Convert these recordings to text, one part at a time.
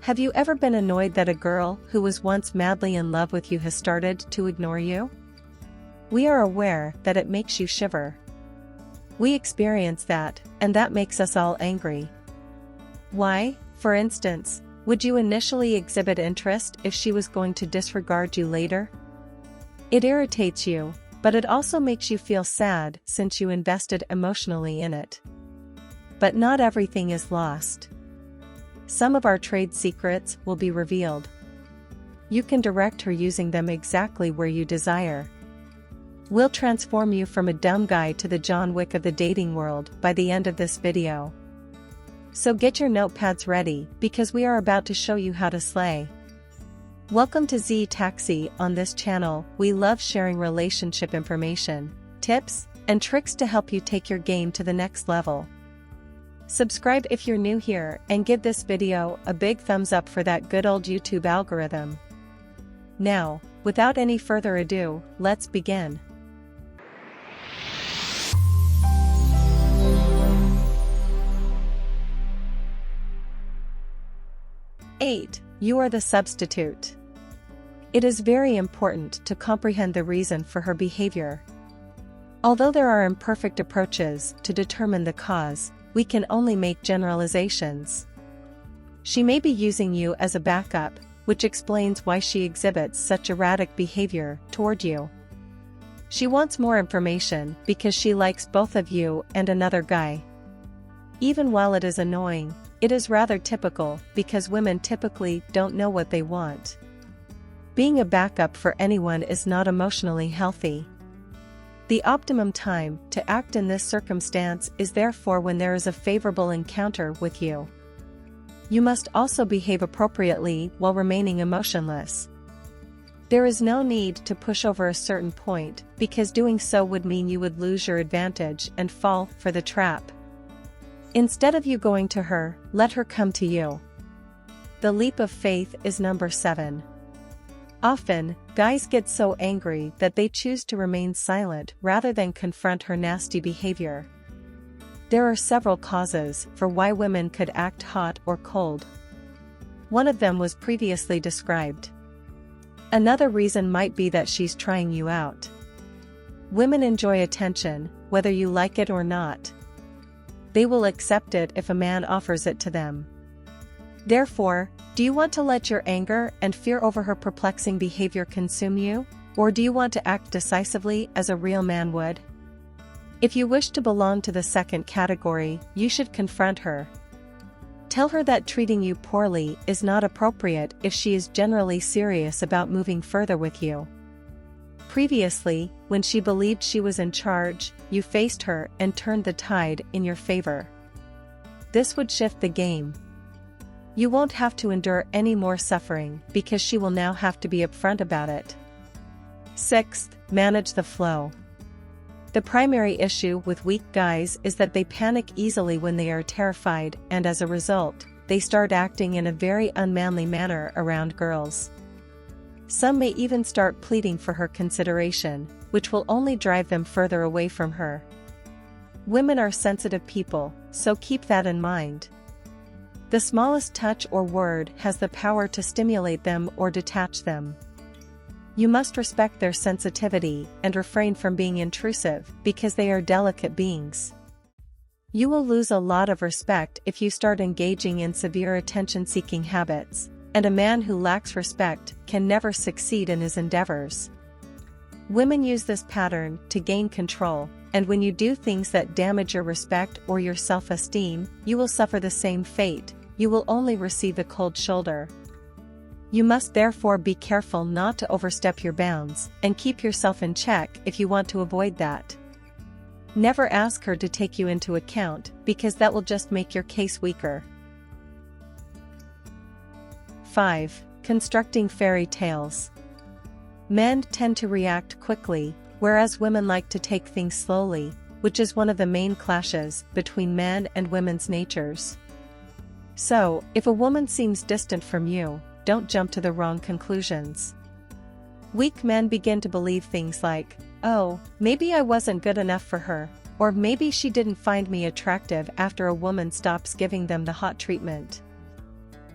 Have you ever been annoyed that a girl who was once madly in love with you has started to ignore you? We are aware that it makes you shiver. We experience that, and that makes us all angry. Why, for instance, would you initially exhibit interest if she was going to disregard you later? It irritates you, but it also makes you feel sad since you invested emotionally in it. But not everything is lost. Some of our trade secrets will be revealed. You can direct her using them exactly where you desire. We'll transform you from a dumb guy to the John Wick of the dating world by the end of this video. So get your notepads ready, because we are about to show you how to slay. Welcome to Z Taxi. On this channel, we love sharing relationship information, tips, and tricks to help you take your game to the next level. Subscribe if you're new here, and give this video a big thumbs up for that good old YouTube algorithm. Now, without any further ado, let's begin. Eight, you are the substitute. It is very important to comprehend the reason for her behavior. Although there are imperfect approaches to determine the cause, we can only make generalizations. She may be using you as a backup, which explains why she exhibits such erratic behavior toward you. She wants more information because she likes both of you and another guy. Even while it is annoying, it is rather typical because women typically don't know what they want. Being a backup for anyone is not emotionally healthy. The optimum time to act in this circumstance is therefore when there is a favorable encounter with you. You must also behave appropriately while remaining emotionless. There is no need to push over a certain point, because doing so would mean you would lose your advantage and fall for the trap. Instead of you going to her, let her come to you. The leap of faith is number 7. Often, guys get so angry that they choose to remain silent rather than confront her nasty behavior. There are several causes for why women could act hot or cold. One of them was previously described. Another reason might be that she's trying you out. Women enjoy attention, whether you like it or not. They will accept it if a man offers it to them. Therefore, do you want to let your anger and fear over her perplexing behavior consume you, or do you want to act decisively as a real man would? If you wish to belong to the second category, you should confront her. Tell her that treating you poorly is not appropriate if she is generally serious about moving further with you. Previously, when she believed she was in charge, you faced her and turned the tide in your favor. This would shift the game. You won't have to endure any more suffering because she will now have to be upfront about it. 6th, manage the flow. The primary issue with weak guys is that they panic easily when they are terrified, and as a result, they start acting in a very unmanly manner around girls. Some may even start pleading for her consideration, which will only drive them further away from her. Women are sensitive people, so keep that in mind. The smallest touch or word has the power to stimulate them or detach them. You must respect their sensitivity and refrain from being intrusive because they are delicate beings. You will lose a lot of respect if you start engaging in severe attention-seeking habits, and a man who lacks respect can never succeed in his endeavors. Women use this pattern to gain control, and when you do things that damage your respect or your self-esteem, you will suffer the same fate. You will only receive a cold shoulder. You must therefore be careful not to overstep your bounds, and keep yourself in check if you want to avoid that. Never ask her to take you into account, because that will just make your case weaker. 5. Constructing fairy tales. Men tend to react quickly, whereas women like to take things slowly, which is one of the main clashes between men and women's natures. So, if a woman seems distant from you, don't jump to the wrong conclusions. Weak men begin to believe things like, oh, maybe I wasn't good enough for her, or maybe she didn't find me attractive after a woman stops giving them the hot treatment.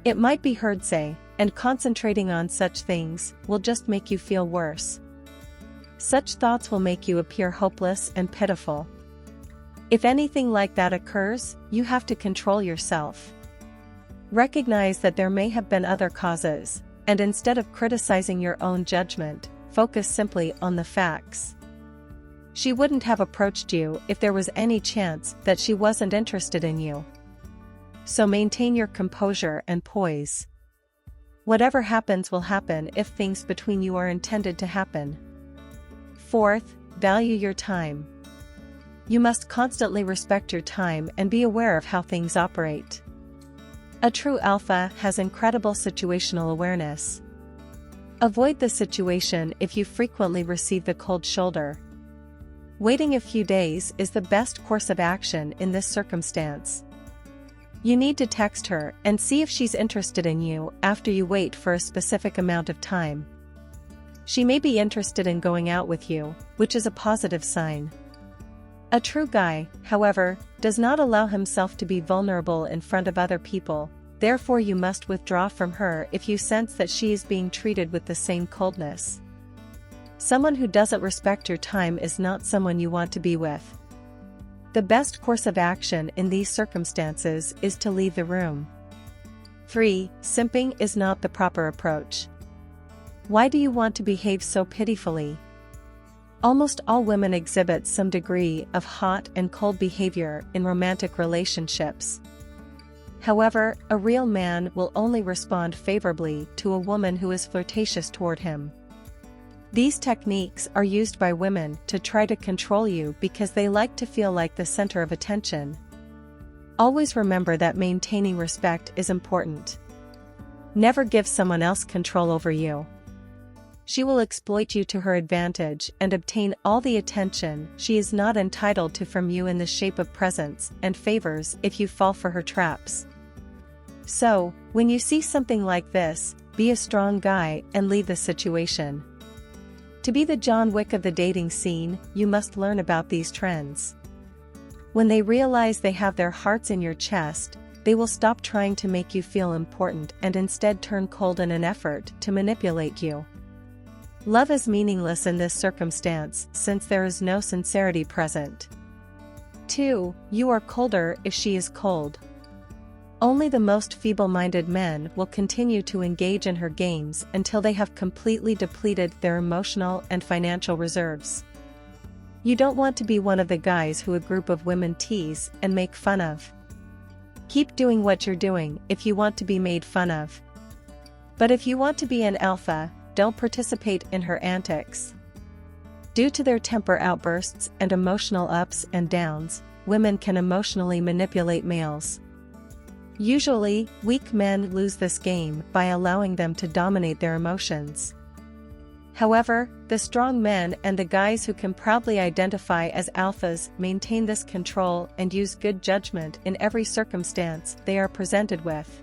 It might be heard say, and concentrating on such things will just make you feel worse. Such thoughts will make you appear hopeless and pitiful. If anything like that occurs, you have to control yourself. Recognize that there may have been other causes, and instead of criticizing your own judgment, focus simply on the facts. She wouldn't have approached you if there was any chance that she wasn't interested in you. So maintain your composure and poise. Whatever happens will happen if things between you are intended to happen. Fourth, value your time. You must constantly respect your time and be aware of how things operate. A true alpha has incredible situational awareness. Avoid the situation if you frequently receive the cold shoulder. Waiting a few days is the best course of action in this circumstance. You need to text her and see if she's interested in you after you wait for a specific amount of time. She may be interested in going out with you, which is a positive sign. A true guy, however, does not allow himself to be vulnerable in front of other people, therefore you must withdraw from her if you sense that she is being treated with the same coldness. Someone who doesn't respect your time is not someone you want to be with. The best course of action in these circumstances is to leave the room. 3. Simping is not the proper approach. Why do you want to behave so pitifully? Almost all women exhibit some degree of hot and cold behavior in romantic relationships. However, a real man will only respond favorably to a woman who is flirtatious toward him. These techniques are used by women to try to control you because they like to feel like the center of attention. Always remember that maintaining respect is important. Never give someone else control over you. She will exploit you to her advantage and obtain all the attention she is not entitled to from you in the shape of presents and favors if you fall for her traps. So, when you see something like this, be a strong guy and leave the situation. To be the John Wick of the dating scene, you must learn about these trends. When they realize they have their hearts in your chest, they will stop trying to make you feel important and instead turn cold in an effort to manipulate you. Love is meaningless in this circumstance since there is no sincerity present. 2. You are colder if she is cold. Only the most feeble-minded men will continue to engage in her games until they have completely depleted their emotional and financial reserves. You don't want to be one of the guys who a group of women tease and make fun of. Keep doing what you're doing if you want to be made fun of. But if you want to be an alpha, don't participate in her antics. Due to their temper outbursts and emotional ups and downs, women can emotionally manipulate males. Usually, weak men lose this game by allowing them to dominate their emotions. However, the strong men and the guys who can proudly identify as alphas maintain this control and use good judgment in every circumstance they are presented with.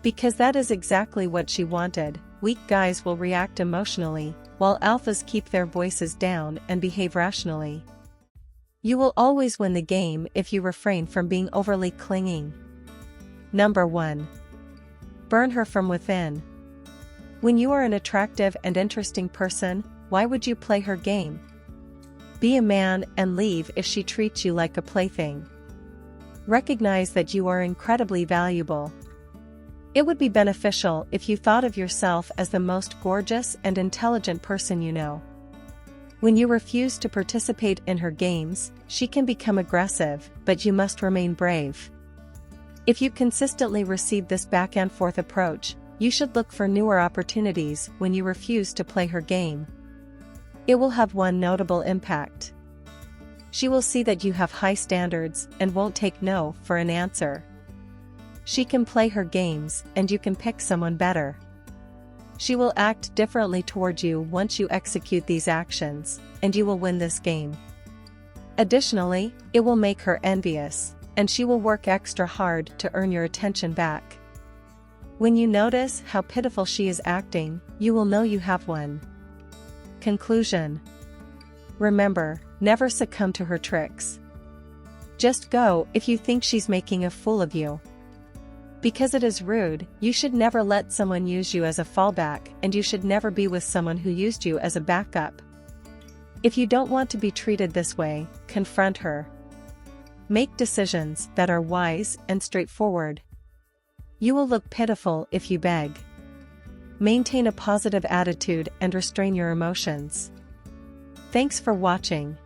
Because that is exactly what she wanted, weak guys will react emotionally, while alphas keep their voices down and behave rationally. You will always win the game if you refrain from being overly clinging. Number 1. Burn her from within. When you are an attractive and interesting person, why would you play her game? Be a man and leave if she treats you like a plaything. Recognize that you are incredibly valuable. It would be beneficial if you thought of yourself as the most gorgeous and intelligent person you know. When you refuse to participate in her games, she can become aggressive, but you must remain brave. If you consistently receive this back-and-forth approach, you should look for newer opportunities when you refuse to play her game. It will have one notable impact. She will see that you have high standards and won't take no for an answer. She can play her games and you can pick someone better. She will act differently toward you once you execute these actions, and you will win this game. Additionally, it will make her envious, and she will work extra hard to earn your attention back. When you notice how pitiful she is acting, you will know you have one. Conclusion. Remember, never succumb to her tricks. Just go if you think she's making a fool of you. Because it is rude, you should never let someone use you as a fallback, and you should never be with someone who used you as a backup. If you don't want to be treated this way, confront her. Make decisions that are wise and straightforward. You will look pitiful if you beg. Maintain a positive attitude and restrain your emotions. Thanks for watching.